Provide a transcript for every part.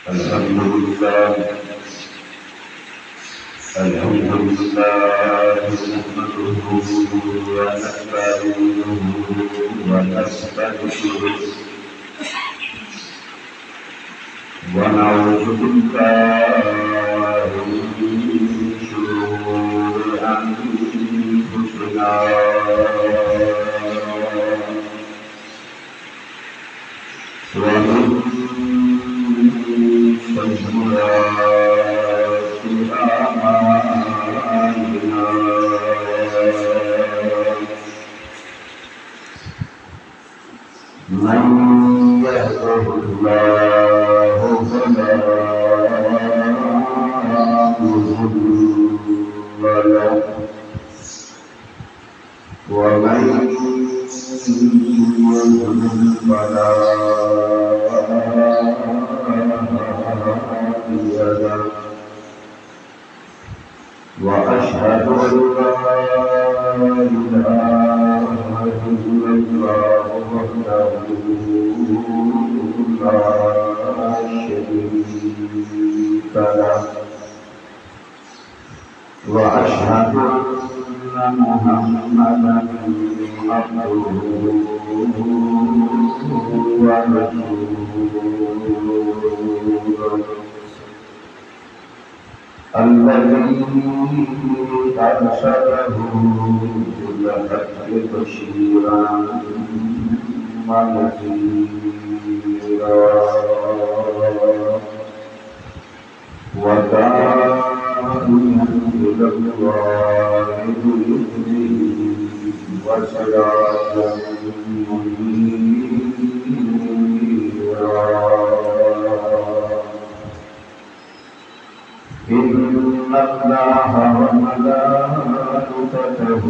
الحمد لله نحمده ونستعينه ونستغفره ونعوذ بالله من شرور أنفسنا ومن سيئات أعمالنا من يهده الله فلا مضل له ومن يضلل فلا هادي له وأشهد أن لا إله إلا الله وحده لا شريك له وأشهد أن محمدا عبده ورسوله الذي أرسله بالحق بشيرا ونذيرا وداعيا إلى الله بإذنه وسراجا منيرا إن الله وملائكته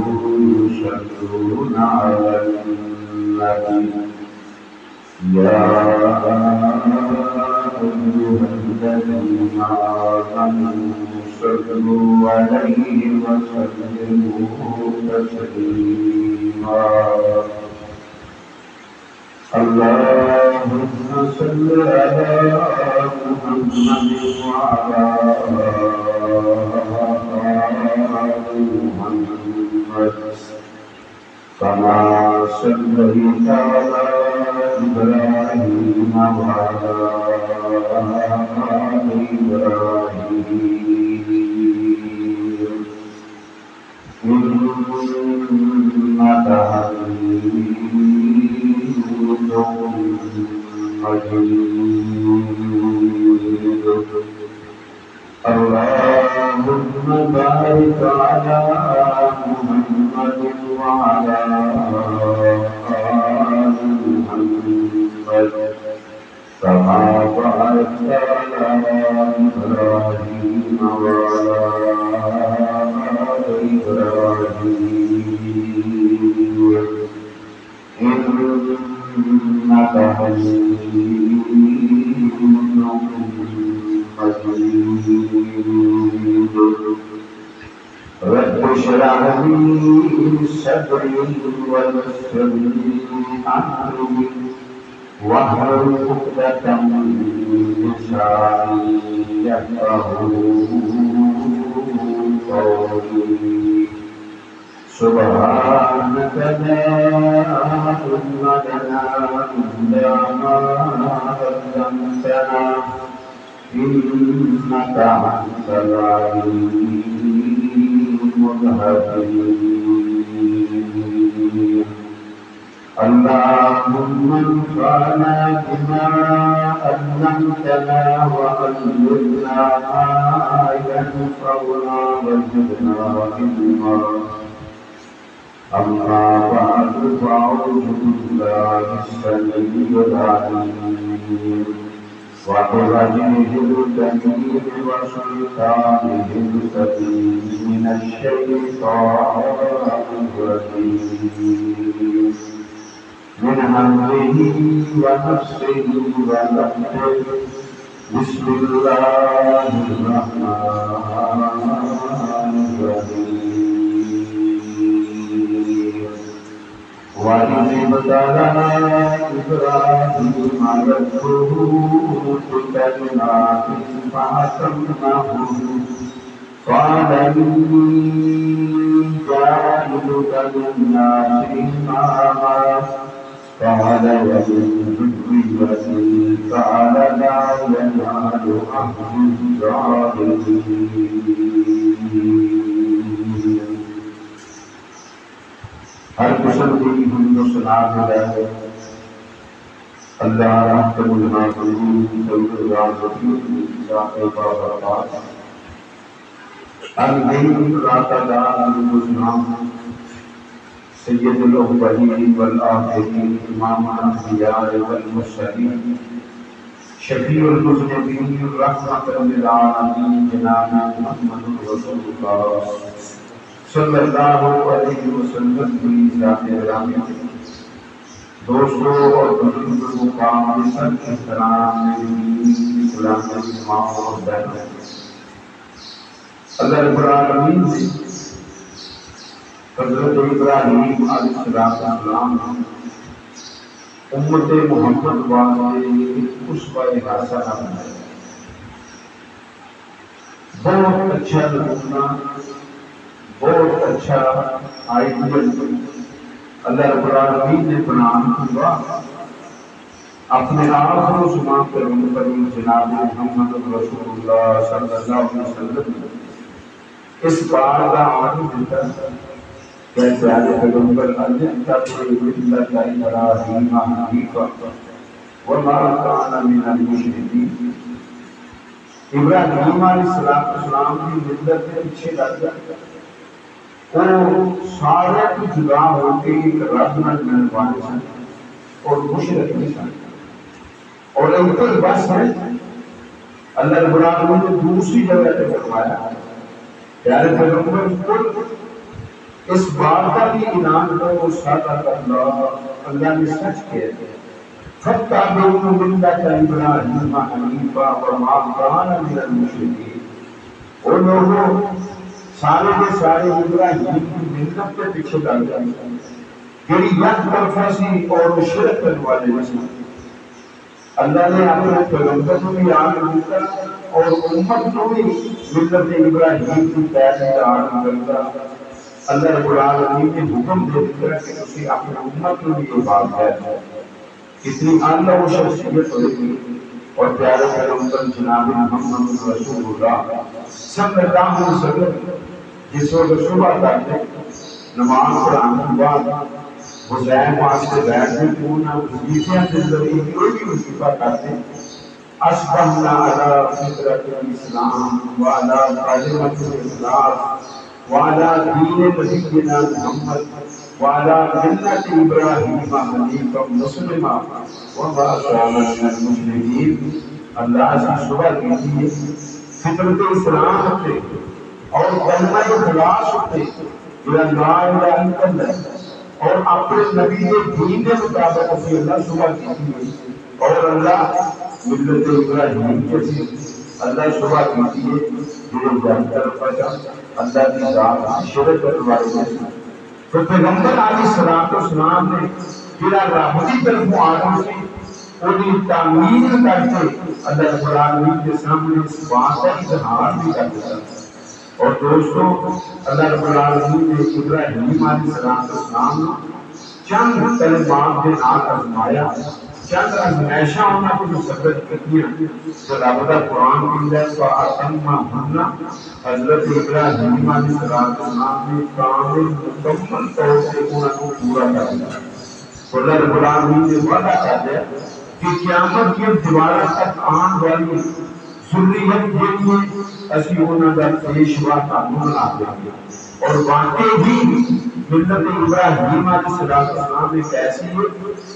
يصلون على النبي يا أيها الذين آمنوا صلوا عليه وسلموا تسليما اللهم صل على محمد وعلى آل محمد كما صليت على إبراهيم وعلى آل إبراهيم إنك حميد مجيد اللهم بارك على محمد وعلى آل محمد كما باركت على إبراهيم وعلى آل إبراهيم إنك حميد مجيد رب اشرح لي صدري ويسر لي أمري واحلل عقدة من لساني يفقهوا قولي سبحانك لا علم لنا إلا ما علمتنا إنك أنت العليم الحكيم اللهم انفعنا بما علمتنا وعلمنا ما ينفعنا وزدنا علما أما بعد فأعوذ بالله السميع العليم وبوجهه الكريم وسلطانه الكريم من الشيطان الرجيم من همه ونفسه ونفسه بسم الله الرحمن الرحيم وَإِذِ ابْتَلَىٰ إِبْرَاهِيمَ رَبُّهُ بِكَلِمَاتٍ فَأَتَمَّهُنَّ قَالَ إِنِّي جَاعِلُكَ لِلنَّاسِ إِمَامًا قَالَ وَمِن ذُرِّيَّتِي قَالَ لَا يَنَالُ عَهْدِي الظَّالِمِينَ۔ ہر قسم کی حمد و ثنا ہے اللہ رحمت العالمین سید العالمین ذات بابرکات الدین راتدار الاسلام سید الاولین والآخرین امام الانبیاء والمرسلین شفیع المذنبین رحمت للعالمین جناب محمد رسول اللہ صلی اللہ علیہ وسلم کی ذات گرامی دوستوں اور بزرگوں کا مقام احترام میری غلامی تمام اور بہن اللہ رب العالمین نے حضرت ابراہیم علیہ السلام امت محمد واسطے اسوہ حسنہ بنایا۔ بہت اچھا نمونہ، بہت اچھا آئیڈیل اللہ رب العالمین نے بنانے کے بعد اپنے آخر و زمان پر جناب محمد رسول اللہ صلی اللہ علیہ وسلم اس بار کا آنی دیتا کہ پیارے پیغمبر انجن تبری ملت ابراہیم حنیفا وما کان من المشرکین۔ ابراہیم علیہ السلام کی ملت کے پیچھے لگ جاتا وہ سارے کو جدا ہو کے ایک رب نہ ملنے والے سن اور مشرک نہیں سن، اور انکر بس ہے اللہ رب العالمین نے دوسری جگہ پہ فرمایا پیارے پیغمبر خود اس بات کا بھی اعلان کرو صدق اللہ نے سچ کہہ دیا فَاتَّبِعُوا مِلَّةَ إِبْرَاهِيمَ حَنِيفًا وَمَا كَانَ مِنَ الْمُشْرِكِينَ۔ اور لوگوں سارے کے سارے ابراہیم کی ملت کے پیچھے لگ جاتے ہیں جڑی یک طرفہ سی اور شرک کرنے والے نہیں۔ اللہ نے اپنے پیغمبر کو بھی عالم دیتا اور امت کو بھی ملت ابراہیم کی پیروی کا عالم کرتا۔ اللہ رب العالمین نے حکم دے دیا کہ اسی اپنے امت کو بھی یہ بات ہے کتنی اعلیٰ و شخصیت ہوگی۔ اور پیارے پیغمبر جناب محمد رسول اللہ صلی اللہ علیہ وسلم جس وقت صبح کرتے نماز پڑھانے کے بعد حسین واسطے بیٹھنے پورنا وظیفیاں سے ذریعے کوئی بھی وظیفہ کرتے اصبحنا علی فطرت الاسلام وعلی کلمۃ الاسلام وعلی دین نبینا محمد وعلی ملت ابراہیم حنیفا مسلما وما کان من المشرکین۔ اللہ سے صبح کیجیے فطرت اسلام پہ اور کلمہ اخلاص پہ لا الہ الا اللہ اور اپنے نبی کے دین کے مطابق اسی اللہ صبح کیجیے اور اللہ ملت ابراہیم کے سی اللہ صبح کیجیے جو جانتا رکھا اللہ کی ذات شرک کرنے والے ہیں۔ تو پیغمبر علیہ السلام نے پھر رب کی طرف آدم سے انہیں تعمیر کر کے اللہ رب العالمین کے سامنے اس بات کا اظہار بھی کر دیا۔ اور دوستو اللہ رب العالمین نے ابراہیم علیہ السلام چند کلمات کے نام آزمایا، چند ازمائشاں انہوں کو مسبت کتنیاں تو رب دا قرآن کی ہے فَأَتَمَّهُنَّ حضرت ابراہیم علیہ السلام نے کامل مکمل طور سے انہوں کو پورا کر دیا۔ اللہ رب العالمین نے وعدہ کر دیا کہ قیامت کے دوبارہ تک آن والی ذریت جنہیں اسی انہوں کا پیشوا قانون بنا دیں گے۔ اور واقعی بھی ملت ابراہیم علیہ السلام ایک ایسی ہے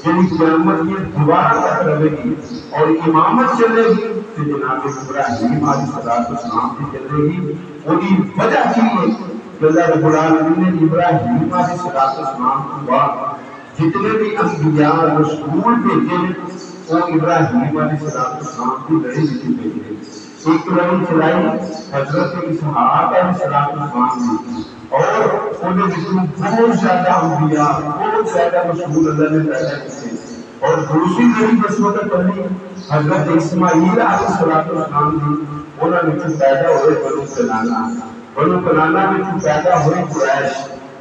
جنہیں قیامت کی دوبارہ تک رہے گی اور امامت چلے گی تو جناب ابراہیم علیہ السلام کی چلے گی۔ انہیں وجہ چاہیے کہ اللہ رب العالمین نے ابراہیم علیہ السلام کے بعد جتنے بھی انبیاء رسول بھیجے وہ ابراہیم علیہ السلام کی لڑی نہیں بھیجے۔ ایک لڑی چلائی حضرت اسحاق علیہ السلام نے، اور انہیں بہت زیادہ انبیاء بہت زیادہ مشہور اللہ نے پیدا کیے. اور دوسری بڑی قسمت پڑھی حضرت اسماعیل علیہ السلام دی. انہوں نے پیدا ہوئے بنو کنانا. بنو کنانا میں پیدا ہوئے قریش.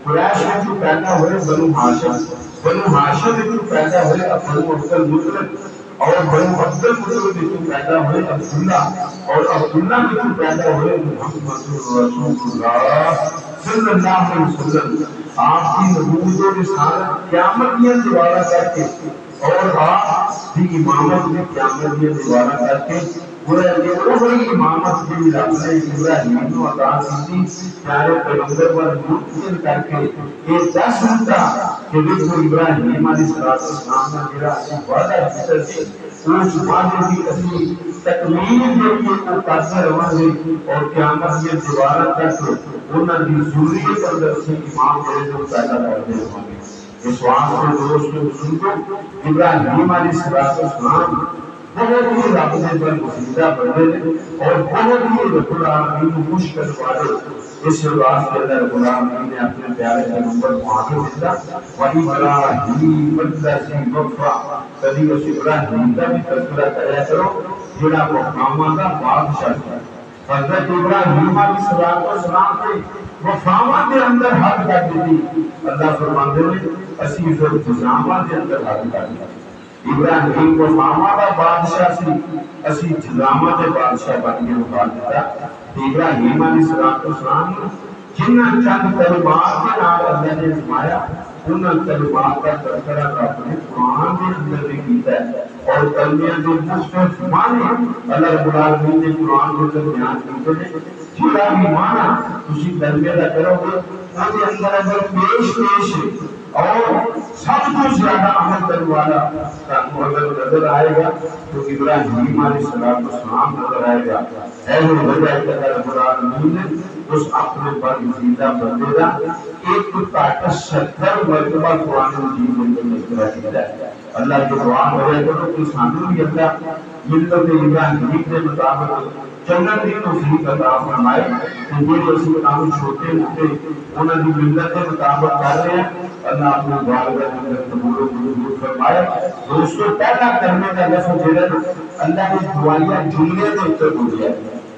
قریش میں پیدا ہوئے بنو ہاشم. بنو ہاشم میں پیدا ہوئے بنو عبد المطلب. اور بنو عبد المطلب میں پیدا ہوئے عبداللہ. اور عبداللہ میں پیدا ہوئے محمد رسول اللہ صلی اللہ علیہ وسلم. آپ کی نبوت و رسالت قیامت میں دوبارہ کر کے اور آپ کی امامت میں قیامت میں دوبارہ کر کے پورے بڑی امامت کی رب نے ابراہیم کو عطا کی پیارے پیغمبر پر ممکن کر کے یہ 10 ہوتا کہ دیکھو ابراہیم علیہ السلام نے میرا وعدہ کیا تھا اس وعدے کی اسی تکمیل کے لیے وہ کرتے رہے اور قیامت میں دوبارہ تک انہوں کی ضروریت اندر سے امام میرے کو پیدا کرتے رہے. اس واسطے دوستو سنو ابراہیم علیہ السلام بہت ہی رب نے پر مسیدہ بندے اور بہت ہی رب العالمین مشکل والے. اس واسطے اللہ رب العالمین نے اپنے پیارے پیغمبر کو آگے بھیجا. وَإِبْرَاهِيمَ الَّذِي وَفَّى. کبھی اس ابراہیم کا بھی تذکرہ کریا کرو جڑا وفاواں دا بادشاہ تھا. حضرت ابراہیم علیہ السلام نے وفاواں دے اندر حد کر دی. اللہ فرماندے نے اسی پھر انتظاماں دے اندر حد کر دی. ابراہیم وفاواں دا بادشاہ سی اسی انتظاماں دے بادشاہ بن کے مقام دیتا. ابراہیم علیہ السلام جنہ چند کلمات کے نال اللہ نے فرمایا انہاں کلمات کا تذکرہ اپنے قرآن کے اندر بھی کیتا ہے. اور کلمیاں جو مختلف معنی اللہ رب العالمین نے قرآن کے اندر بیان کیتے ہیں. جڑا بھی معنی تسی کلمے دا کرو گے اس کے اندر پیش اور سب کو زیادہ عمل کرنے والا اگر نظر آئے گا تو ابراہیم علیہ السلام نظر آئے گا. ایسے وجہ ہے کہ اللہ رب العالمین نے اس اپنے پر زندہ بندے کا ایک کاٹ 70 مرتبہ قرآن مجید میں تذکرہ کیا ہے. اللہ کی دعا کرے تو کہ سانوں بھی اللہ ملت ابراہیم کے مطابق جنت کی توفیق عطا فرمائے کہ جو اسی کام چھوٹے موٹے انہاں دی ملت کے مطابق کر رہے ہیں. اللہ اپنے والدہ کے اندر قبول و منظور فرمائے. دوستو پیدا کرنے کا لفظ جڑا اللہ کی دعائیاں جملے کے اوپر ہو گیا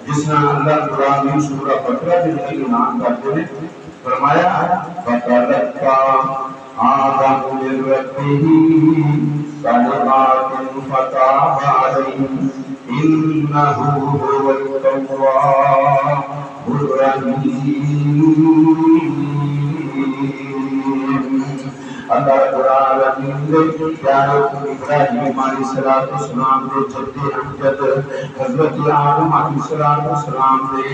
جس طرح اللہ قرآن میں سورہ بقرہ میں اعلان کرتے ہیں فرمایا فَتَلَقَّىٰ آدَمُ مِن رَّبِّهِ كَلِمَاتٍ فَتَابَ عَلَيْهِ إِنَّهُ هُوَ التَّوَّابُ الرَّحِيمُ. اللہ رب العالمین نے پیارے ابراہیم علیہ السلام نے جد امجد حضرت آدم علیہ السلام نے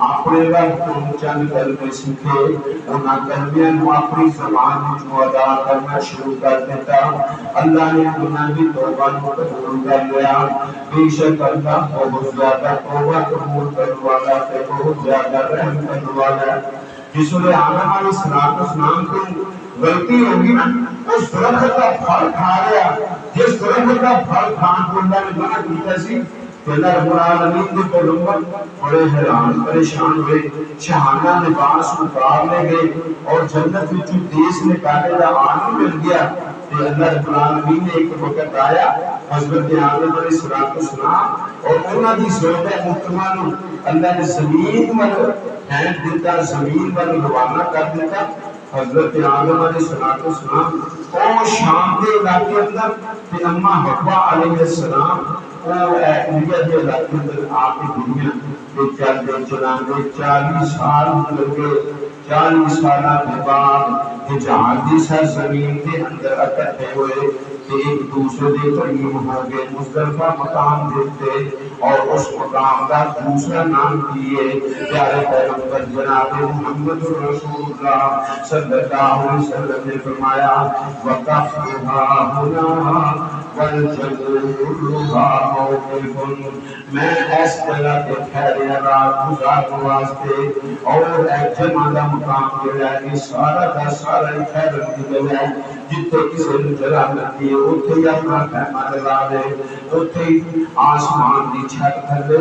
اپنے وقت چند کلمے سیکھے. انہاں کلمیاں کو اپنی زبان میں ادا کرنا شروع کر دیتا. اللہ نے انہاں کی توبہ کو قبول کر لیا. بے شک اللہ بہت زیادہ توبہ قبول کرنے والا ہے بہت زیادہ رحم کرنے والا ہے. جس نے آدم علیہ السلام کو غلطی ہوگی نا اس درخت کا پھل کھا لیا جس درخت کا پھل کھان کو اللہ نے منع کیا سی کہ اللہ رب العالمین کے پیغمبر بڑے حیران پریشان ہوئے. شاہانہ لباس اتار لے گئے اور جنت میں دیس نکالے کا آن مل گیا کہ اللہ رب العالمین نے ایک وقت آیا حضرت آدم علیہ السلام اور انہوں نے سوچا محترمہ اللہ نے زمین پر ہینڈ دیتا زمین پر روانہ کر دیتا. حضرت آدم علیہ السلام او شام کے علاقے اندر کہ اما حوا علیہ السلام او انڈیا کے علاقے اندر آپ کی دنیا کے چلتے چلانے 40 سال لگے. 40 سالہ کے بعد یہ جہادی سرزمین کے اندر اکٹھے ہوئے کہ ایک دوسرے کے قریب ہو گئے. مزدلفہ مقام دیکھتے اور اس مقام کا دوسرا نام دیے پیارے پیغمبر جناب محمد رسول اللہ صلی اللہ علیہ وسلم نے فرمایا وَقَفْرُهَا هُنَا وَالْجَنُّ كُلُّهَا مَوْقِفٌ. میں اس جگہ کے ٹھہرے رات گزارنے واسطے اور ایک جمع کا مقام جو ہے یہ سارا کا سارا ٹھہرنے کی جگہ ہے جتھے کسی نوں جگہ لگی ہے اوتھے ہی اپنا خیمہ لگا دے، اوتھے ہی آسمان دی چھت تھلے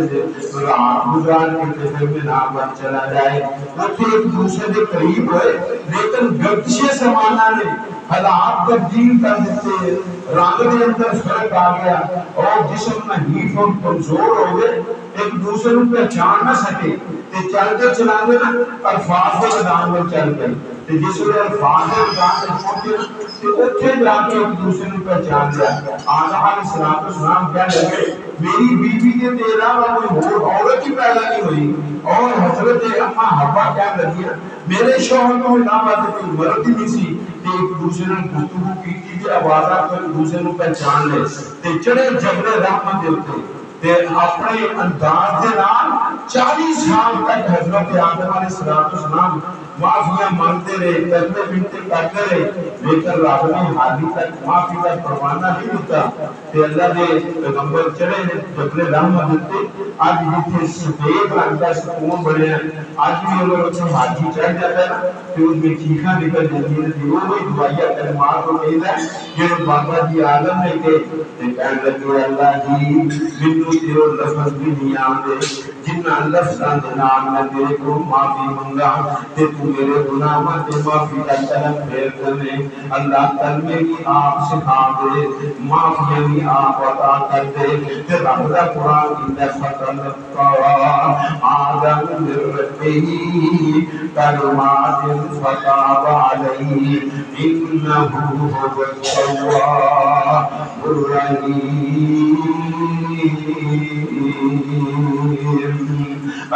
رات گزار کے تے پھر بنا پر چلا جائے، اوتھے ایک دوسرے دے قریب ہوئے، لیکن گردشِ زمانہ نے حالات تبدیل کر دیتے، رنگ دے اندر فرق آ گیا اور جسم نحیف اور کمزور ہو گئے، ایک دوسرے کو پہچان نہ سکے تے چلتے چلاندے نا الفاظ دے میدان میں چل گئے تے جس ویلے الفاظ دے میدان میں پہنچے تے اوتھے جا کے ایک دوسرے کو پہچان لیا۔ آدم علیہ السلام کہنے لگے میری بیوی کے تیرا کوئی اور عورت ہی پیدا نہیں ہوئی، اور حضرت اماں حوا کہنے لگی میرے شوہر کو علاوہ کوئی مرد ہی نہیں سی، تے ایک دوسرے نے گفتگو کی کہ آوازات کو ایک دوسرے کو پہچان لے تے چڑھے جبل رحمت دے اوپر تے اپنے انداز دے نال 40 سال تک حضرت آدم علیہ السلام معافیاں مانگتے رہے، کرتے بنتے کرتے رہے، لیکن رب نے حالی تک معافی کا پروانہ نہیں دیتا تے اللہ نے پیغمبر چڑھے جبل رحمت دیتے، آج جتنے سفید رنگ کا سکون بڑے ہیں، آج بھی اگر اتنے حاجی چڑھ جاتا ہے نا تو اس میں چیخاں نکل جاتی ہیں، وہ وہی دعائیہ کلمات کو کہتا ہے جو بابا جی عالم نے کہ کہنے لگے اللہ جی منو تیرو لفظ بھی نہیں آتے جنہ لفظاں دے نال میں تیرے کو معافی منگا تے تو میرے گناہاں تے معافی کا طلب پھیر کرنے، اللہ کلمے بھی آپ سکھا دے، معافی بھی آپ عطا کر دے تے رب دا قرآن کہتا ہے فتلقى آدم من ربه کلمات فتاب علیہ انہ هو التواب الرحیم۔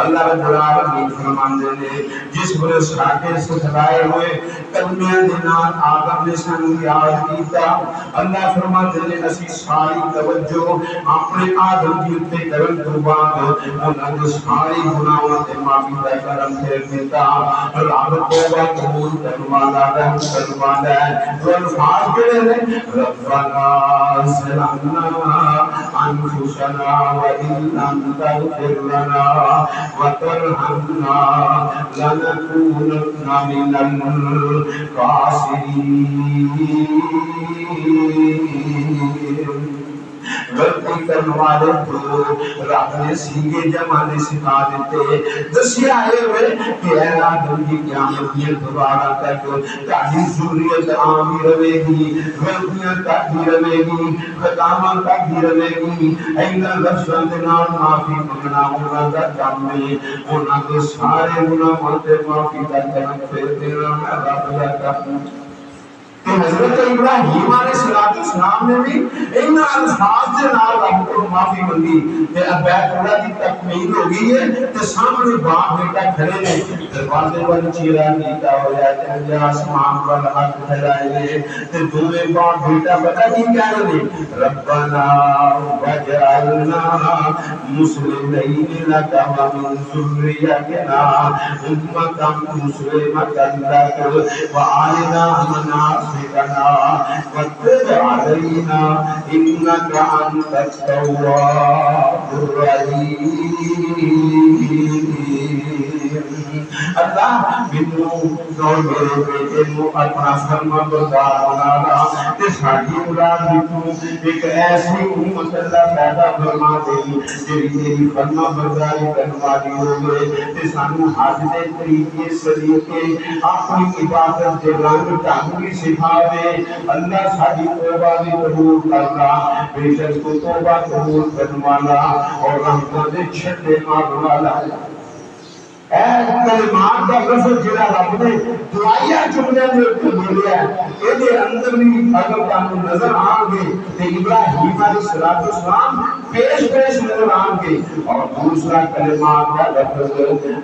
اللہ رب العالمین فرماندے نے جس بڑے ساکے سکھائے ہوئے کلمے دے نال آدم نے سانو یاد کیتا، اللہ فرماندے نے اسی ساری توجہ اپنے آدم دی تے کرن تو بعد انہاں دے سارے گناہاں تے معافی دا کرم پھیر دیتا، رب توبہ قبول کرن والا رحم کرن والا ہے، وہ الفاظ کہڑے نے ربنا ظلمنا انفسنا وان لم تغفر لنا وترحمنا لنكونن من الخاسرين۔ غلطی کرنے والے کو رب نے سینگے جمانے سکھا دیتے، دسیا ہے وہ کہ اے آدم کی قیامت یہ دوبارہ تک تاہی ذریت عامی رہے گی، غلطیاں تاہی رہے گی، خطامہ تاہی رہے گی، اینا لفظاں دے نال معافی منگنا انہاں دا کام میں، انہاں دے سارے گناہاں تے معافی دا کرم پھیر دینا میں رب دا کام۔ کہ حضرت ابراہیم علیہ السلام نے بھی ان الفاظ کے نال رب کو معافی منگی کہ اب بیت اللہ کی تکمیل ہو گئی ہے تے سامنے باپ بیٹا کھڑے نے، دروازے پر چیرا کیتا ہوا تے آسمان پر ہاتھ پھیلائے تے دوویں باپ بیٹا پتہ نہیں کہہ رہے ربنا وجعلنا مسلمین لک ومن ذریتنا امة مسلمة لک وارنا مناسکنا وتب علینا انک انت التواب الرحیم۔ اللہ منو اور میرے بیٹے کو اپنا فرما بردار بنانا تے ساڈی اولاد کو ایک ایسی امت اللہ پیدا فرما دے جڑی تیری فرما برداری کرنے والی ہوے تے سانو حج دے طریقے سلیقے اپنی عبادت دے رنگ ڈھنگ بھی سکھا دے۔ اللہ ساڈی توبہ بھی قبول کرنا، بے شک تو توبہ قبول کرنے والا اور رحمتاں دے چھٹے مارنے والا ہے۔ اے کلمات کا لفظ جڑا رب نے دعائیہ جملے میں بولیا ہے اے دے اندر بھی اگر تانوں نظر آن گے تے ابراہیم علیہ السلام پیش نظر آن گے، اور دوسرا کلمات کا لفظ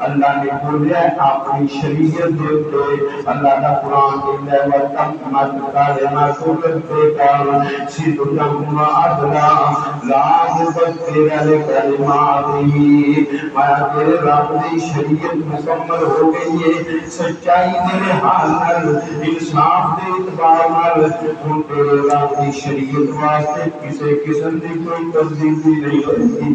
اللہ نے بولیا ہے اپنی شریعت دے اوپر۔ اللہ کا قرآن کہتا ہے وَتَمَّتْ كَلِمَتُ رَبِّكَ صِدْقًا وَعَدْلًا لَا مُبَدِّلَ لِكَلِمَاتِهِ۔ میں تیرے رب دی شریعت مکمل ہو گئی ہے، سچائی دے حال نال انصاف دے اعتبار نال ہن تیرے رب دی شریعت واسطے کسی قسم دی کوئی تبدیلی نہیں ہوتی،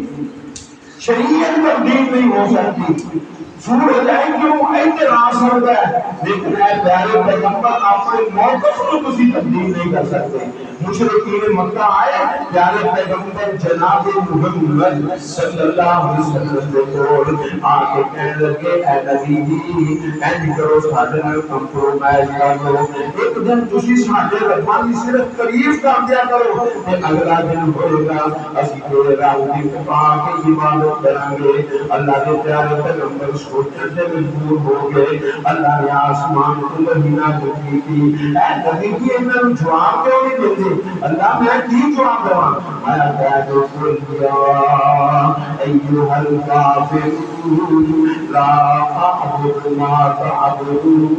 شریعت تبدیل نہیں ہو سکتی۔ سورج ہے کیوں اعتراض ہوتا ہے، لیکن اے پیارے پیغمبر اپنے موقف کو تسی تبدیل نہیں کر سکتے۔ مشرکین مکہ آئے، پیارے پیغمبر جناب محمد صلی اللہ علیہ وسلم کے کول آ کے کہنے لگے اے نبی جی اینج کرو ساڈے نال کمپرومائز کر لو، ایک دن تسی ساڈے ربانی صرف قریب کر دیا کرو تے اگلا دن ہوئے گا اسی تیرے راہ دی پاک عبادت کریں گے۔ اللہ کے پیارے پیغمبر سوچنے سے مجبور ہو گئے، اللہ نے آسمان کو مہینہ کی تھی، اے نبی جی انہوں نے جواب کیوں نہیں دیتے؟ اللہ میں کی جواب دوں؟ آیا کہہ دو قل یا ایھا الکافرون لا اعبد ما تعبدون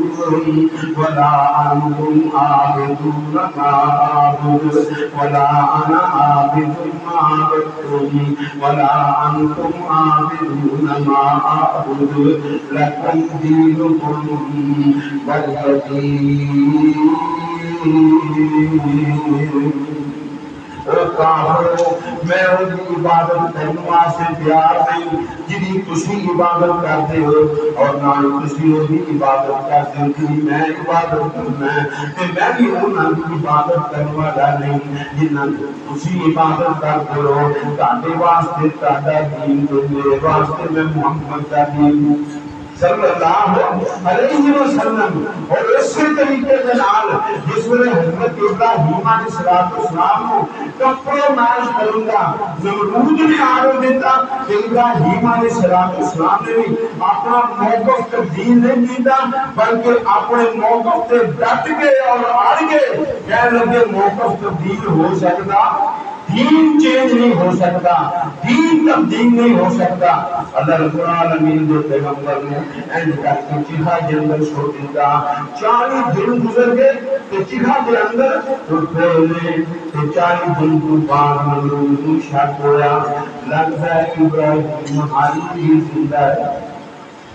ولا انتم عابدون ما اعبد ولا انا عابد ما عبدتم ولا انتم عابدون ما اعبد لکم دینکم ولی دین۔ کافرو میں ان کی عبادت کرنے واسطے تیار نہیں جنہی تسی عبادت کرتے ہو، اور نہ تسی ان کی عبادت کرتے ہو جنہی میں عبادت کرنا ہے، کہ میں بھی انہوں کی عبادت کرنے والا نہیں جنہاں تسی عبادت کرتے ہو۔ تانے واسطے تانا دین تو میرے واسطے میں محمد کا دین صلی اللہ علیہ وسلم، اور اسی طریقے کے نال جس میں حضرت ابراہیم علیہ السلام کو کمپرومائز کروں گا، نمرود نے آرڈر دیتا کہ ابراہیم علیہ السلام نے بھی اپنا موقف تبدیل نہیں کیتا بلکہ اپنے موقف سے ڈٹ گئے اور اڑ گئے، کہنے لگے موقف تبدیل ہو سکتا، دین چینج نہیں ہو سکتا، دین تبدیل نہیں ہو سکتا۔ اللہ رب العالمین جو پیغمبر نے اینڈ کر کے چیخا کے اندر چھوڑ دیتا، 40 دن گزر گئے تو چیخا کے اندر پہلے 40 دن کو بعد نمرود شک ہویا، لگتا ہے ابراہیم حالی زندہ ہے،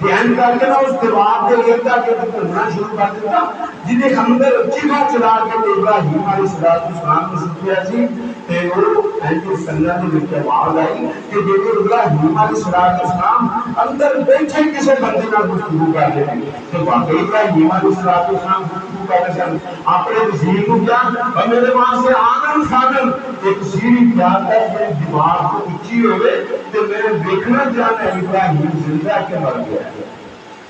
دھیان کر کے نا اس دیوار کے لیتا کہ کرنا شروع کر دیتا جنہیں اندر چیخا چلا کے ابراہیم علیہ السلام نے سکھیا سی کہ وہ اینجو سنگا نے مجھے آواز آئی کہ دیکھو ابراہیم علیہ السلام اندر بیٹھے کسے بندے نہ گفتگو کر دے تو واقعی ابراہیم علیہ السلام گفتگو کر دے سن اپنے وزیر کو کیا اور میرے وہاں سے آنن خانن ایک سیری کیا ہے کہ دیوار کو اچھی ہوئے تو میں دیکھنا چاہنا ابراہیم زندہ کے مر گیا ہے۔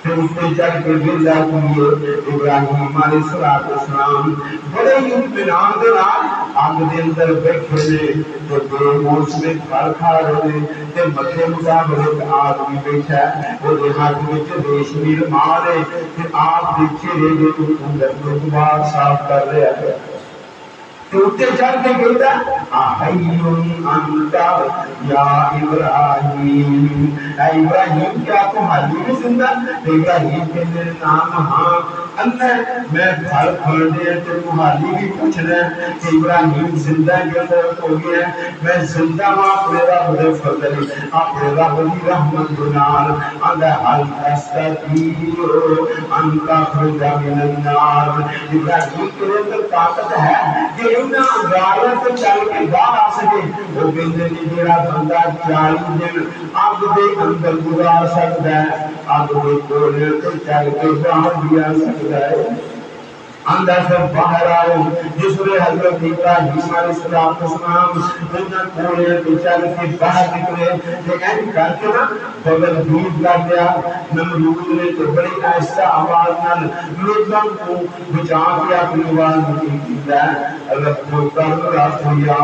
پھر اس نے چل کے گرجا کیے ابراہیم علیہ السلام بڑے ہی اطمینان دے نال آگ دے اندر بیٹھے نے تو بے موس میں گھر کھا رہے تے متھے مقابل ایک آدمی بیٹھا ہے وہ دے ہاتھ وچ ریشمی رومال ہے تے آپ دے چہرے دے اندر غبار صاف کر رہا ہے۔ تو اٹھے چل کے کہتا احیٌ انت یا ابراہیم، اے ابراہیم کیا تمہاری بھی زندہ؟ ابراہیم کے میرے نام ہاں اللہ میں گھر کھڑنے تو تمہاری بھی پوچھنا ہے کہ ابراہیم زندہ کے موت ہو گیا ہے، میں زندہ ہوں اپنے رب دے فضل اپنے رب دی رحمت دنال اندہ حل استطیع ان تخرج من النار۔ ابراہیم کے اندر طاقت ہے کہ انہاں غارت چل کے باہر آ سکے، وہ کہتے ہیں جڑا بندہ 40 دن آگ دے اندر گزار سکتا ہے آگ دے کولے تو چل کے باہر بھی آ سکتا ہے۔ اندر سے باہر آئے جس نے حضرت ابراہیم علیہ السلام انہاں کولے تو چل کے باہر نکلے لیکن کر کے نا بغل دھوپ لگ گیا، نمرود نے تو بڑی آہستہ آواز نال لوگوں کو بچا کے اپنی آواز نہیں کیتا ہے رب کر یا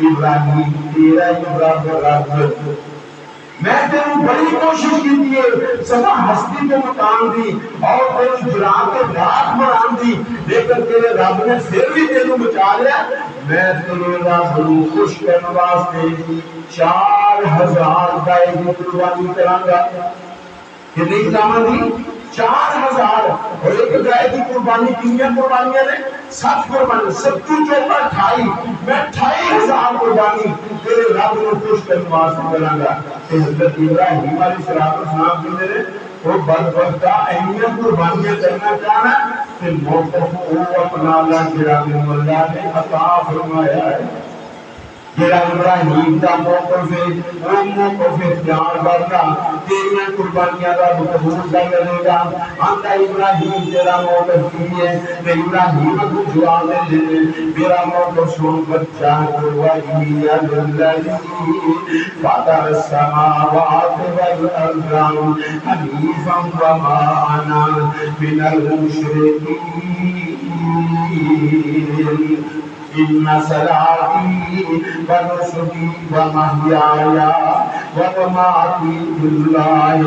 ابراہیم تیرا رب میں تیرے بڑی کوشش کی ہے سدا ہستی کو مکان دی اور تیرے جرا کے رات مران دی لیکن تیرے رب نے پھر بھی تیرے بچا لیا۔ میں تیرے رب کو خوش کرنے واسطے 4000 گائے کی قربانی کراں گا۔ کتنی قربانی؟ 4000 اور ایک گائے کی قربانی کتنی قربانیاں نے؟ 7 قربانی، 7 چوکا 28، میں 28,000 قربانی تیرے رب کو خوش کرنے واسطے کراں گا۔ کہ حضرت ابراہیم علیہ السلام کے میرے وہ بدبختہ اہمیت قربانیاں کرنا چاہنا کہ موقف کو اپنا اللہ کے رب اللہ نے عطا فرمایا ہے۔ جڑا ابراہیم دا موقف ہے وہ موقف اختیار کرنا تیریاں قربانیاں دا قبول کر لے گا آندا ابراہیم تیرا موقف کی ہے تے ابراہیم کو جواب دے میرا موقف سن بچہ قربانی اللہ فاطر السماوات والارض حنیفا وما انا من المشرکین إن صلاتي ونسكي ومحياي ومماتي لله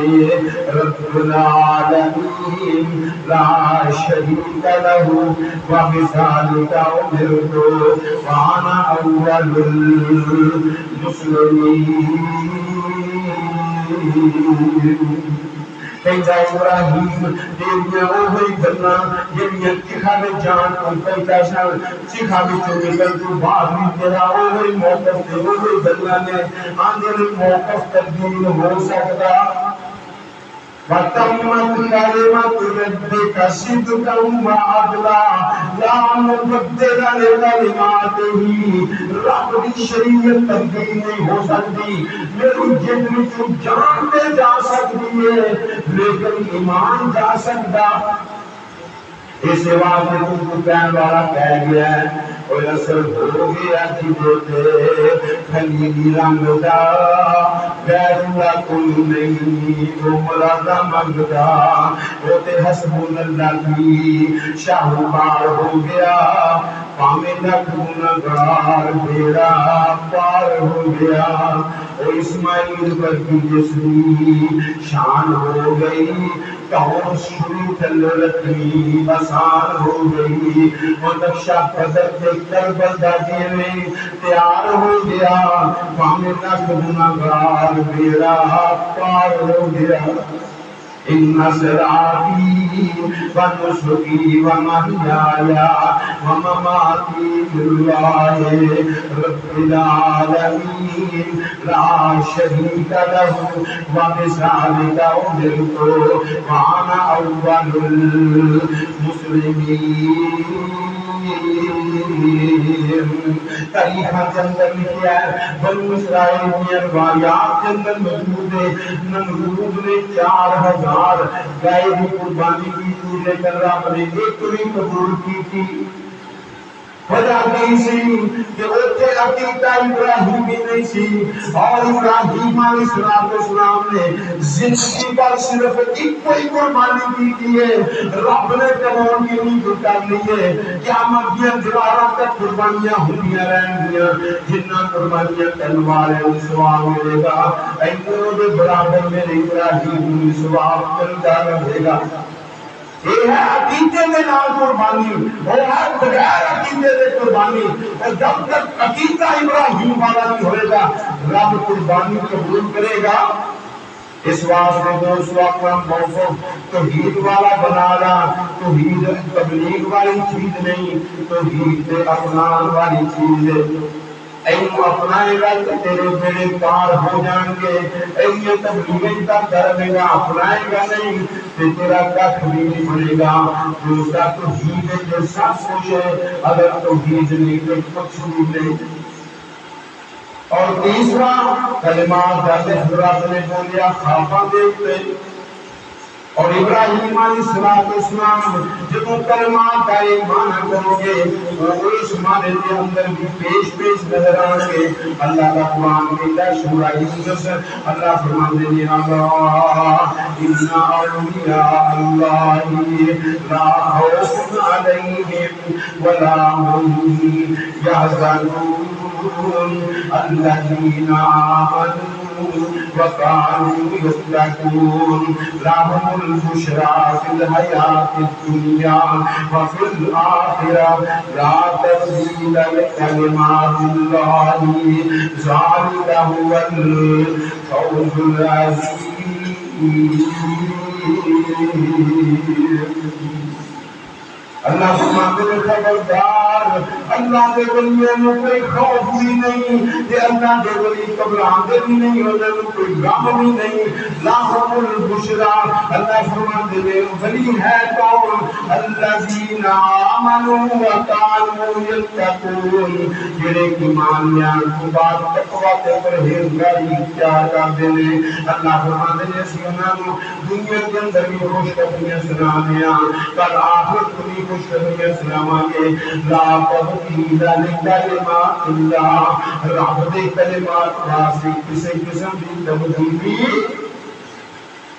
رب العالمين لا شريك له وبذلك أمرت وأنا أول المسلمين کہتا ابراہیم تیریاں وہی گلاں جڑیاں چکھا میں جان کو پہتا سن چکھا میں تو نکل تو بعد میں تیرا وہی موقف تے وہی گلاں نے آندے موقف تبدیل ہو سکتا وَتَمَّتْ كَلِمَةُ رَبِّكَ صِدْقًا وَعَدْلًا لَا مُبَدِّلَ لِكَلِمَاتِهِ رب کی شریعت تبدیل نہیں ہو سکتی میری جتنی تو جان پہ جا سکتی ہے لیکن ایمان جا سکتا اس واسطے تم کو کہنے والا کہہ گیا ہے اور اصل ہو گیا کہ بولتے خلیلی رنگ دا غیر اللہ کوئی نہیں وہ مرادا مانگتا وہ تے حسب اللہ کی شاہکار ہو گیا پامے نہ گناہگار بیڑا پار ہو گیا اور اسماعیل پر کی جسمی شان ہو گئی کون شروع تلرکی آسان ہو گئی اور نقشہ قدر کے کربل داجی میں تیار ہو گیا پامے نہ گناہگار بیڑا پار ہو گیا إن صلاتي ونسكي ومحياي ومماتي لله رب العالمين لا شريك له وبذلك أمرت وأنا أول المسلمين تاریخ کے اندر لکھا ہے بنو اسرائیل کی روایات کے اندر موجود ہے نمرود نے 4000 گائے کی قربانی کی تھی لیکن رب نے ایک بھی قبول کی تھی وجہ نہیں سی کہ اوتھے عقیدہ ابراہیم بھی نہیں سی اور ابراہیم علیہ السلام نے زندگی پر صرف ایک کوئی قربانی کی ہے رب نے قبول کی نہیں کر لی ہے قیامت کی دیواروں تک قربانیاں ہوندیاں رہیں گیاں جنہ قربانیاں کرنے والے ان ثواب ملے گا اینوں دے برابر میرے ابراہیم ثواب ملتا رہے گا یہ ہے عقیدے میں نام قربانی وہ ہے بغیر عقیدے میں قربانی اور جب تک عقیدہ ابراہیم والا نہیں ہوئے گا رب قربانی قبول کرے گا اس واسطے دوستو اپنا موقف توحید والا بنا رہا توحید تبلیغ والی چیز نہیں توحید سے اپنان والی چیز ہے اینو اپنائے گا تو تیرے میرے پار ہو جان گے اینو تبلیغیں کا کرنے گا اپنائے گا نہیں تو تیرا کٹ بھی نہیں بنے گا دوسرا توحید جو سب کچھ ہے اگر توحید نہیں تو کچھ بھی نہیں اور تیسرا کلمات جاتے حضرات نے بولیا خوابہ دیکھتے اور ابراہیم علیہ السلام جب کلمات کا ایمان کرو گے وہ اس معنی کے اندر بھی پیش نظر آئیں گے اللہ کا قرآن کہتا ہے سورہ یونس اللہ فرماتے ہیں ان اولیاء اللہ لا خوف علیہم ولا هم يحزنون الذين آمنوا وكانوا يتقون لهم البشرى في الحياة الدنيا وفي الآخرة لا تبديل لكلمات الله ذلك هو الفوز العظيم اللہ فرماتے ہیں خبردار یار اللہ دے ولیاں نوں کوئی خوف بھی نہیں تے اللہ دے ولی گھبراندے بھی نہیں انہاں نوں کوئی غم بھی نہیں لاہم البشرا اللہ فرماندے نے ولی ہے کون الذین آمنوا وکانوا یتقون جڑے ایمان یان تو بعد تقوی تے پرہیزگاری اختیار کردے نے اللہ فرماندے نے اسی انہاں نوں دنیا کے اندر بھی خوشخبریاں سنانے کل آخرت کو بھی خوشخبریاں سناواں گے لا تبدیل لکلمات اللہ رب دے کلمات واسطے کسی قسم کی تبدیلی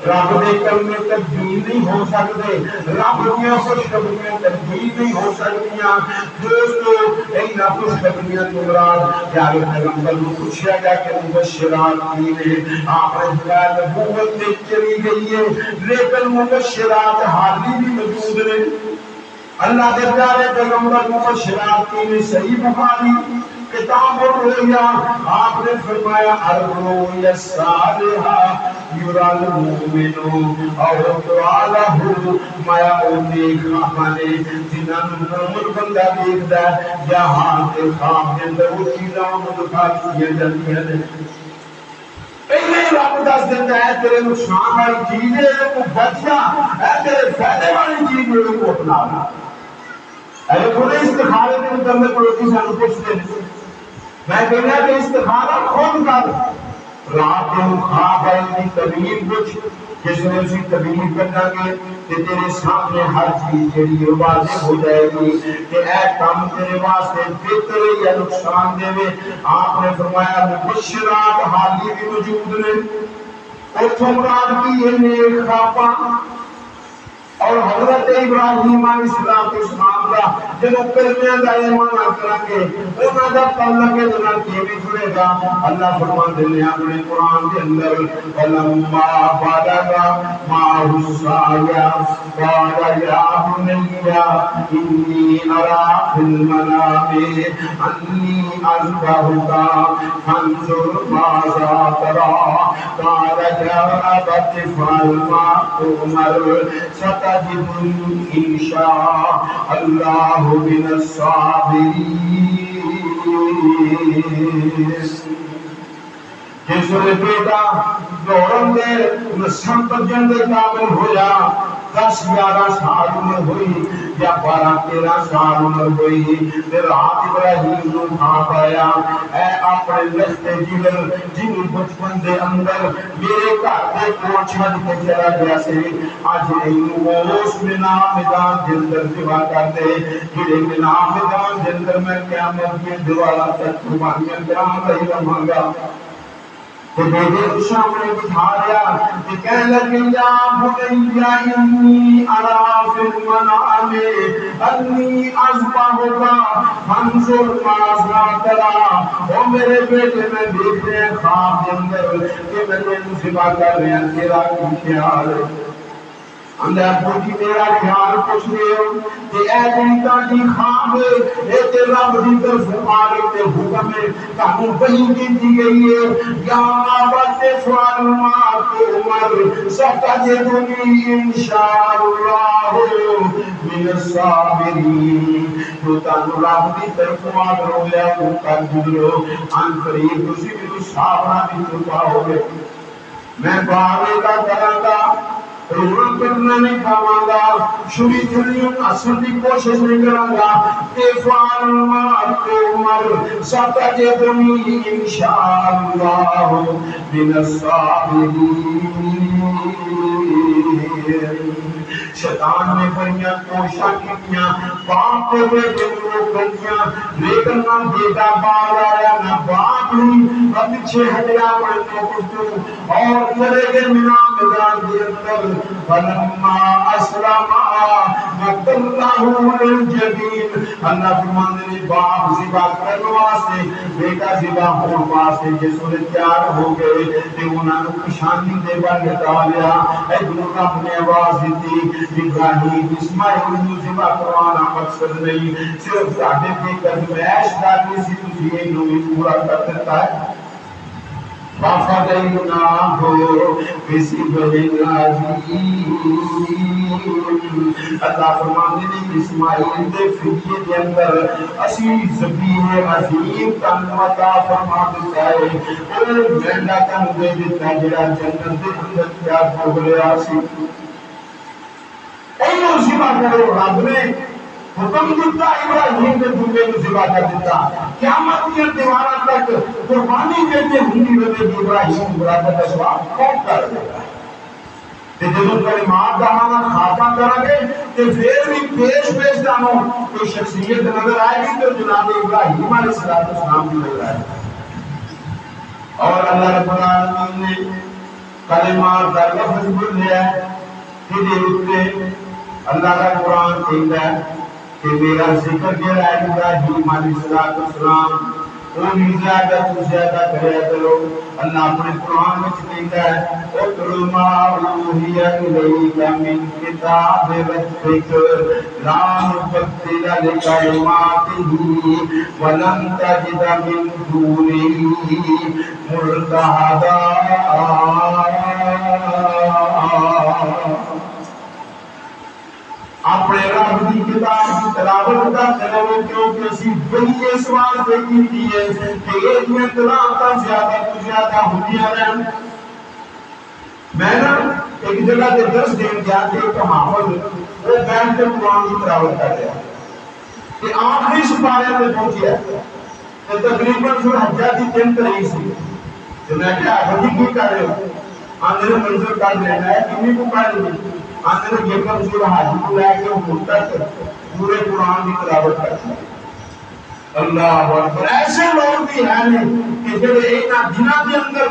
رب دے کلمے تبدیل نہیں ہو سکتے رب دیا خوشخبریاں تبدیل نہیں ہو سکتیاں دوستو اینا خوشخبریاں تو مراد پیارے پیغمبر کو پوچھا گیا کہ مبشرات کی نے آپ نے فرمایا نبوت میں چلی گئی ہے لیکن مبشرات حالی بھی موجود نے اللہ دے پیارے پیغمبر مبشرات کی نے صحیح بخاری کتاب الرؤیا آپ نے فرمایا الرؤیا الصالحہ یرا المؤمن اور قالہ مایا دیکھ مانے جنہاں مومن بندہ دیکھدا ہے یا حال کے خواب کے اندر وہ چیزاں دکھائی جاندیاں نے پہلے رب دس دیتا ہے تیرے نقصان والی چیز ہے تو بچ جا اے تیرے فائدے والی چیز ہے تو اپنا لا اے تھوڑے استخارے کے متعلق روٹی سانو پوچھتے ہیں میں کہنا کہ استخارہ خود کر رات کو خواب کی تعبیر کچھ جس میں اسی تعبیر کرنا گے کہ تیرے سامنے ہر چیز جڑی واضح ہو جائے گی کہ اے کام تیرے واسطے بہتر یا نقصان دے آپ نے فرمایا مبشرات حالی بھی موجود نے اتھوں مراد کی ہے نیک خواباں اور حضرت ابراہیم علیہ السلام کا جب کلمہ دا ایمان کریں گے انہاں دا تعلق ہے جنہاں کیویں جڑے گا اللہ فرماندے نے اپنے قرآن کے اندر فلما بلغ معه السعي قال يا بني إني أرى في المنام أني أذبحك فانظر ماذا ترى قال يا أبت افعل ما تؤمر ستجدني إن شاء الله من الصابرين جس نے بیٹا دورن دے نسل بجن دے قابل ہویا 10-11 سال عمر ہوئی یا 12-13 سال عمر ہوئی پھر رات ابراہیم نو خواب آیا اے اپنے لشتے جگر جن بچپن دے اندر میرے گھر دے کول چھڈ کے چلا گیا سی اج اینو اس مینا میدان دے اندر ذبح کر دے جڑے مینا میدان دے اندر میں قیامت کے دیوالا تک قربانیاں کراں رہاں گا تو میرے سامنے بٹھا دیا کہ کہنے لگے یا بنیا انی ارا فی المنام انی اذبحک فانظر ماذا تری او میرے بیٹے میں دیکھ رہے ہیں خواب کے اندر کہ میں نے ذبح کر رہے ہیں تیرا کی خیال ہے اندر ابو جی میرا خیال پوچھ رہے ہو کہ اے جنتا جی خواب اے تے رب دی طرف مالک دے حکم ہے تانوں وحی دی گئی ہے یا بات فعل ما تؤمر ستجدنی انشاءاللہ من الصابرین تو تانوں رب دی طرف آرڈر ہو گیا وہ کر گزرو ان قریب اسی بھی صابرہ بھی تو پاؤ گے میں باغے کا کراں گا رونا کرنا نہیں کھاواں گا چھری چھریوں اثر کی کوشش نہیں کراں گا افعل ما تؤمر ستجدنی انشاءاللہ من الصابرین شیطان نے بڑیاں کوششاں کیتیاں باپ کے بیٹے کو روکیاں لیکن نہ بیٹا باہر آیا نہ باپ ہی پیچھے ہٹیا اپنے کو اور چلے گئے مینا میدان کے اندر فلما اسلما وتلہ للجبین اللہ فرماندے نے باپ ذبح کرنے واسطے بیٹا ذبح ہونے واسطے جس نے تیار ہو گئے تے انہاں نوں نشانی دے بن لٹا لیا اے گنو رب نے آواز دی ابراہیم اسماعیل نوں ذبح کروانا مقصد نہیں صرف ساڈے تے کرمائش کرنی سی تسی اینوں بھی پورا کر دیتا ہے وَفَدَيْنَاهُ بِذِبْحٍ عَظِيمٍ اللہ فرماتے ہیں اسماعیل دے فدیے دے اندر اسی ذبیح عظیم تن عطا فرما دیتا ہے، او مینڈا تن دے دیتا جڑا جنت دے اندر تیار ہو گیا سی، اینو ذبح کرو۔ رب نے حکم دیتا ابراہیم نے دنیا کو ذبح کر دیتا، قیامت کی دیواراں تک قربانی دیتے ہوندی رہے گی، ابراہیم برادر کا ثواب کون کر دے گا؟ تے جدوں کلمات دا معنی خاطا کریں گے تے پھر بھی پیش دانوں کوئی شخصیت نظر آئے گی تو جناب ابراہیم علیہ السلام کی نظر آئے گی۔ اور اللہ رب العالمین نے کلمات دا لفظ بولیا ہے کہ اللہ کا قرآن کہتا ہے کہ میرا ذکر جو ہے ابراہیم علیہ السلام وہ بھی زیادہ تو زیادہ کریا کرو۔ اللہ اپنے قرآن میں کہتا ہے اُتْلُ مَا أُوحِیَ إِلَيْکَ مِنْ کِتَابِ رَبِّکَ لَا مُبَدِّلَ لِکَلِمَاتِهِ وَلَن تَجِدَ مِن دُونِهِ مُلْتَحَدًا۔ اپنے رب کی کتاب کی تلاوت کا کرو، کیونکہ اسی وہی اس واسطے کی ہے کہ ایک میں تلاوت زیادہ تو زیادہ ہوتی ہے۔ میں نا ایک جگہ سے درس دین گیا کہ ایک محافظ وہ بیٹھ کے قرآن کی تلاوت کر رہا کہ آخری سپارے میں پہنچیا تو تقریباً ذو الحجہ کی 3 تاریخ سی، تو میں کہا حدیث کی کر رہے ہو آندھر منظر کر لینا ہے کنی کو پڑھ لی آندھر یہ کم سورہ حاجی کو لے کے وہ تک پورے قرآن کی تلاوت کرتا ہے۔ اللہ اکبر، ایسے لوگ بھی ہیں کہ جب ایک دنوں کے اندر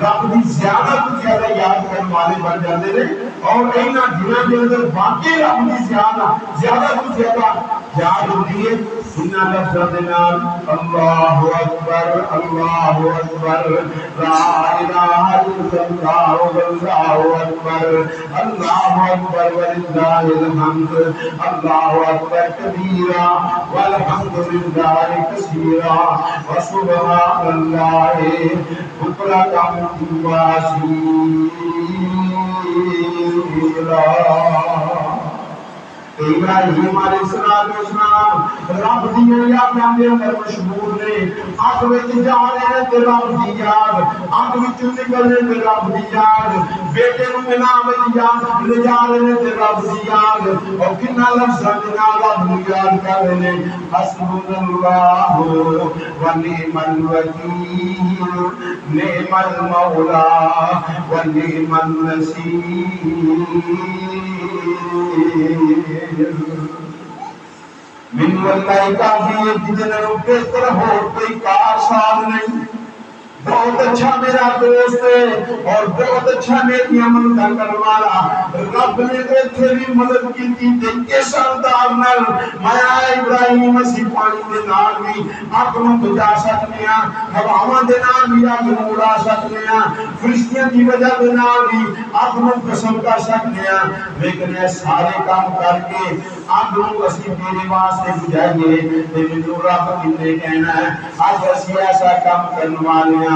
رب کی زیادہ تو زیادہ یاد کرنے والے بن جاتے ہیں اور ایک دنوں کے اندر باقی رب کی زیادہ تو زیادہ یاد ہوتی ہے۔ سننا لفظ دنال اللہ اکبر اللہ اکبر لا الہ الا اللہ واللہ اکبر اللہ اکبر وللہ الحمد اللہ اکبر کبیرا والحمد للہ کثیرا وسبحان اللہ بکرۃ واسیلا۔ ابراہیم علیہ السلام رب دی یاداں دے اندر مشغول نے، اگ وچ جا رہے نے تے رب دی یاد، اگ وچ نکلنے تے رب دی یاد، بیٹے نوں منا وچ یاد لے جا رہے نے تے رب دی یاد، اور کنا لفظاں دے نال رب نوں یاد کر رہے نے۔ حسبنا اللہ و نعم الوکیل نعم المولا و نعم النصیر۔ من اللہ کافی ہے جتنے بہتر ہو کوئی کارساز نہیں، بہت اچھا میرا دوست ہے اور بہت اچھا میری عمل کرنے والا، رب نے ایتھے بھی مدد کی تھی اس انداز نال میں ابراہیم اسی پانی دے نال بھی اگ نوں بجا سکتے ہیں، ہواواں دے نال بھی اگ نوں اڑا سکتے ہیں، فرشتیاں دی وجہ دے نال بھی اگ نوں قسم کر سکتے ہیں، لیکن یہ سارے کام کر کے اگ نوں اسی تیرے واسطے بجائیے تے مینوں رب نے کہنا ہے اج اسی ایسا کام کرنے والے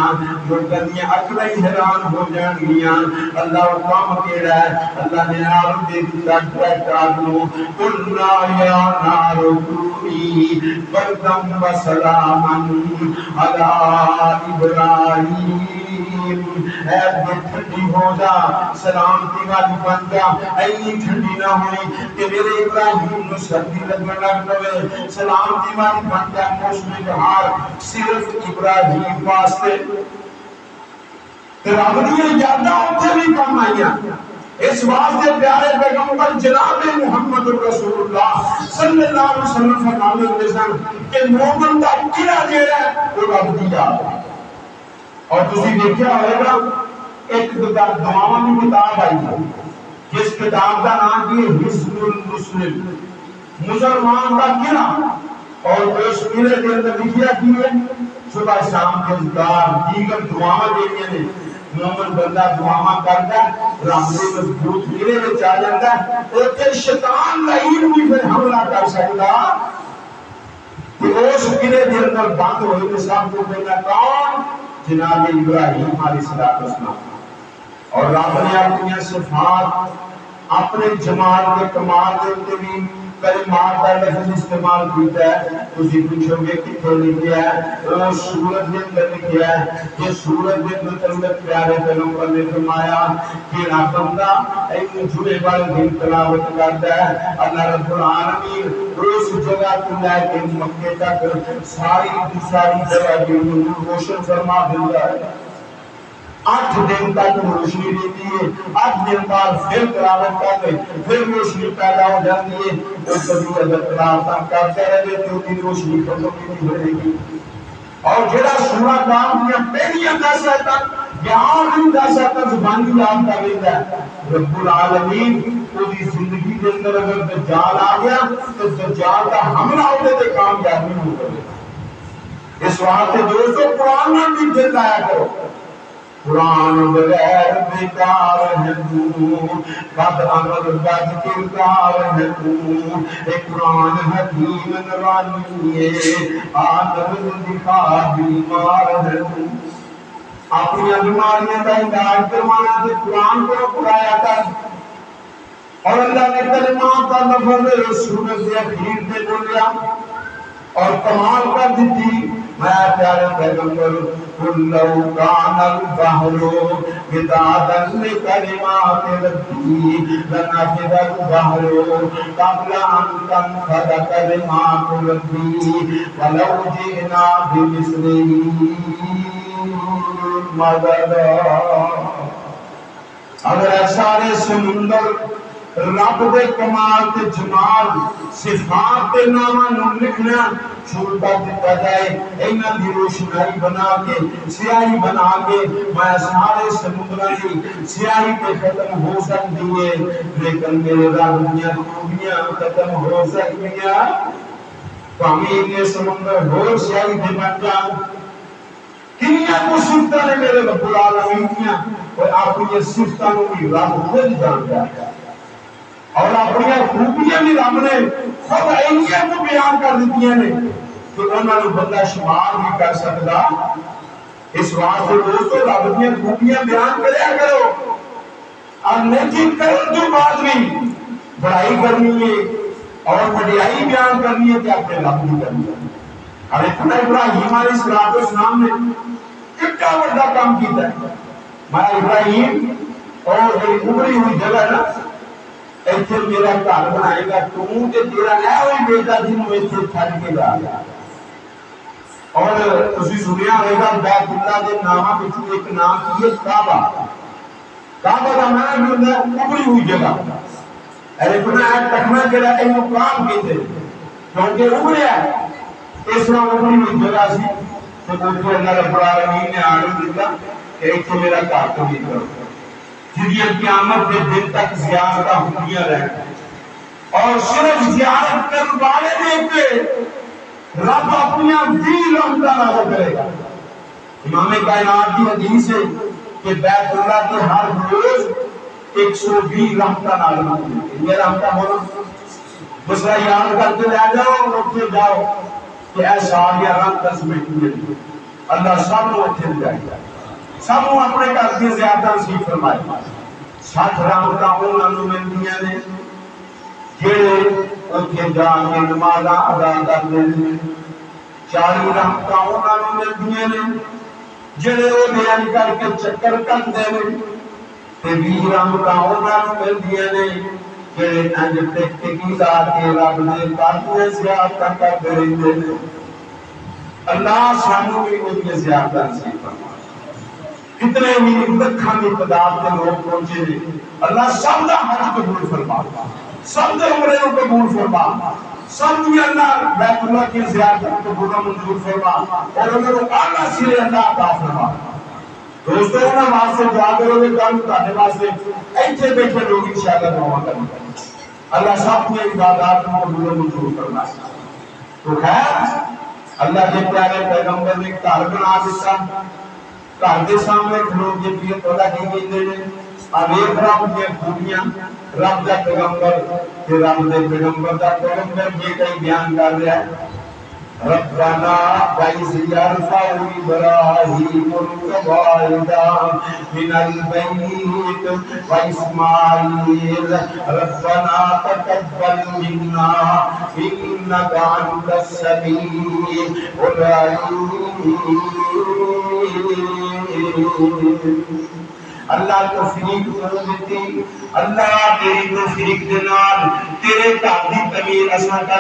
جو گندیاں اکڑاں ہی حیران ہو جان گیاں۔ اللہ کام کیڑا ہے؟ اللہ نے نار دے دتا ڈائریکٹ نو قلنا یا نار کونی بردم و سلاما علی ابراہیم، اے ٹھنڈی ہو جا سلامتی والی بن جا، اینی ٹھنڈی نہ ہوئی کہ میرے ابراہیم نو سردی لگنے لگ پے، سلامتی والی بن جا موسم بہار صرف ابراہیم واسطے۔ رب دی یاداں اوتھے بھی کم آئیاں، اس واسطے پیارے پیغمبر جناب محمد رسول اللہ صلی اللہ علیہ وسلم فرماتے ہیں کہ مومن دا قلعہ جیڑا ہے وہ رب دی یاد ہے۔ اور تسی دیکھیا ہوئے گا ایک دعاواں دی کتاب آئی ہے جس کتاب کا نام کی حصن المسلم، مسلمان کا قلعہ، اور اس قلعے کے اندر لکھیا کی ہے صبح شام کے اذکار دیگر دعاواں دیندے نے، مومن بندہ دعاواں کردا رب دے مضبوط قلعے وچ آ جاندا ہے، تے شیطان لعین بھی پھر حملہ کر سکدا کہ اس قلعے کے اندر بند ہوئے تے سب کو پہلا کون؟ جناب ابراہیم علیہ السلام۔ اور رب نے اپنی صفات اپنے جمال کے کمال کے اوپر بھی کلمات کا لفظ استعمال کیتا ہے. تسی پوچھو گے کتنے لکھا ہے؟ وہ سورت کے اندر لکھا ہے. یہ سورت کے اندر پیارے پیغمبر نے فرمایا کہ نہ بندہ ایک جمعے والے دن تلاوت کرتا ہے اللہ رب العالمین اس جگہ کو لے کے مکے تک ساری جگہ کی روشن فرما دیتا ہے. 8 دن تک روشنی رہتی ہے. 8 دن بعد پھر تلاوت کرتے پھر روشنی پیدا ہو جاتی ہے. تو کبھی اگر تلاوت کرتے رہے تو کی روشنی ختم نہیں ہوئے گی. اور جڑا سورہ کام کیا پہلی 10 تک یا آخری 10 تک زبانی یاد کر لیتا ہے. رب العالمین پوری زندگی کے اندر اگر دجال آ گیا تو دجال کا حملہ ہونے سے کامیاب نہیں ہو گا. اس واسطے دوستو قرآن میں بھی دیتا ہے کرو. قرآن بغیر بیکار ہے تو قد عمل بد کردار ہے تو. ایک قرآن حکیم نورانی ہے آدم دکھا بیمار ہے تو. اپنی بیماریاں کا علاج کروانا تو قرآن کو پڑھایا کر. اور اللہ نے کلمات کا لفظ سورت کے اخیر میں بولیا اور کمال کر دیتی. میں پیارے پیغمبر قل لو کان البحر مدادا لکلمات ربی لنفد البحر قبل ان تنفد کلمات ربی ولو جئنا بمثله مددا. اگر سارے سمندر رب دے کمال تے جمال صفات تے ناماں نوں لکھنا شروع کر دیتا جائے. انہاں دی روشنائی بنا کے سیاہی بنا کے میں سارے سمندراں دی سیاہی تے ختم ہو سکتی ہے. لیکن میرے رب دیاں خوبیاں ختم ہو سکتیاں پاویں یہ سمندر ہور سیاہی تے بن جان. کنیاں کو صفتاں نے میرے رب العالمین کیاں اور اپنی صفتاں نوں بھی رب خود جانتا ہے. اور اپنی خوبیاں بھی رب نے خود اینیاں کو بیان کر دیتیاں نے کہ انہاں نوں بندہ شمار نہیں کر سکتا. اس واسطے دوستو رب دی خوبیاں بیان کریا کرو. اور لیکن کرن تو بعد بھی بڑائی کرنی ہے اور بڑائی بیان کرنی ہے کہ اپنے رب کی کرنی ہے. اور اتنا ابراہیم علیہ السلام نے کتنا بڑا کام کیتا ہے. میں ابراہیم اور ایک ابری ہوئی جگہ نا ایتھے میرا گھر بنائے گا تو تے تیرا اے ہوئی بیٹا جنوں ایتھے چھڈ کے جا گیا. اور تسی سنیا ہوئے گا بیت اللہ دے نام وچ ایک نام کی ہے کعبہ. کعبہ دا معنی ہوندا ہے ابری ہوئی جگہ. اے بنا تکنا جڑا اے مقام کیتے کیونکہ ابریا اس نام ابری ہوئی جگہ سی تو کوئی اللہ رب العالمین نے آرڈر دیتا کہ ایتھے میرا گھر تعمیر کرو جدیاں قیامت کے دن تک زیارتاں ہوندیاں رہیں. اور صرف زیارت کرنے والے نے پہ رب اپنی 20 رحمتاں نازل کرے گا. امام کائنات کی حدیث ہے کہ بیت اللہ کے ہر روز 120 رحمتاں نازل ہوتی ہیں. یہ رحمتاں بولو دوسرا یاد کرتے لے جاؤ اور اٹھے جاؤ کہ اے سال یا رات 10 منٹ میں اللہ سب کو اٹھے جائے گا. سب اپنے گھر کی زیادہ نصیب فرمائے. 60 رحمتاں انہاں نوں ملدیاں نے جڑے اوتھے جا کے نمازاں ادا کردے نے. 40 رحمتاں انہاں نوں ملدیاں نے جڑے او بیان کر کے چکر کٹدے نے. تے 20 رحمتاں انہاں نوں ملدیاں نے جڑے انج ٹک ٹکی لا کے رب دے کارنے زیارتاں کردے رہندے نے. اللہ سانوں بھی اوتھے زیارتاں نصیب فرمائے. کتنے ہی لکھاں کی تعداد کے لوگ پہنچے ہیں. اللہ سب دا حج قبول فرما, سب دے عمرے کو قبول فرما, سب دی اللہ بیت اللہ کی زیارت کو پورا منظور فرما اور انہوں کو اعلیٰ سرے اللہ عطا فرما. دوستو انہاں واسطے دعا کرو گے کل تہاڈے واسطے ایتھے بیٹھے لوگ انشاءاللہ دعا کریں. اللہ سب کی عبادات کو قبول منظور فرما. تو خیر اللہ کے پیارے پیغمبر نے گھر بنا دیتا. گھر کے سامنے کھلو کے پیے تولا کی کہتے ہیں اویخ رب کی خوبیاں. رب کا پیغمبر کہ رب دے پیغمبر کا پیغمبر یہ کئی بیان کر رہا ہے ربنا وإذ يرفع إبراهيم القواعد من البيت وإسماعيل ربنا تقبل منا إنك أنت السميع العليم. اللہ توفیق دیتی، اللہ تیری توفیق دے نال تیرے تعظیم امیر اساں کا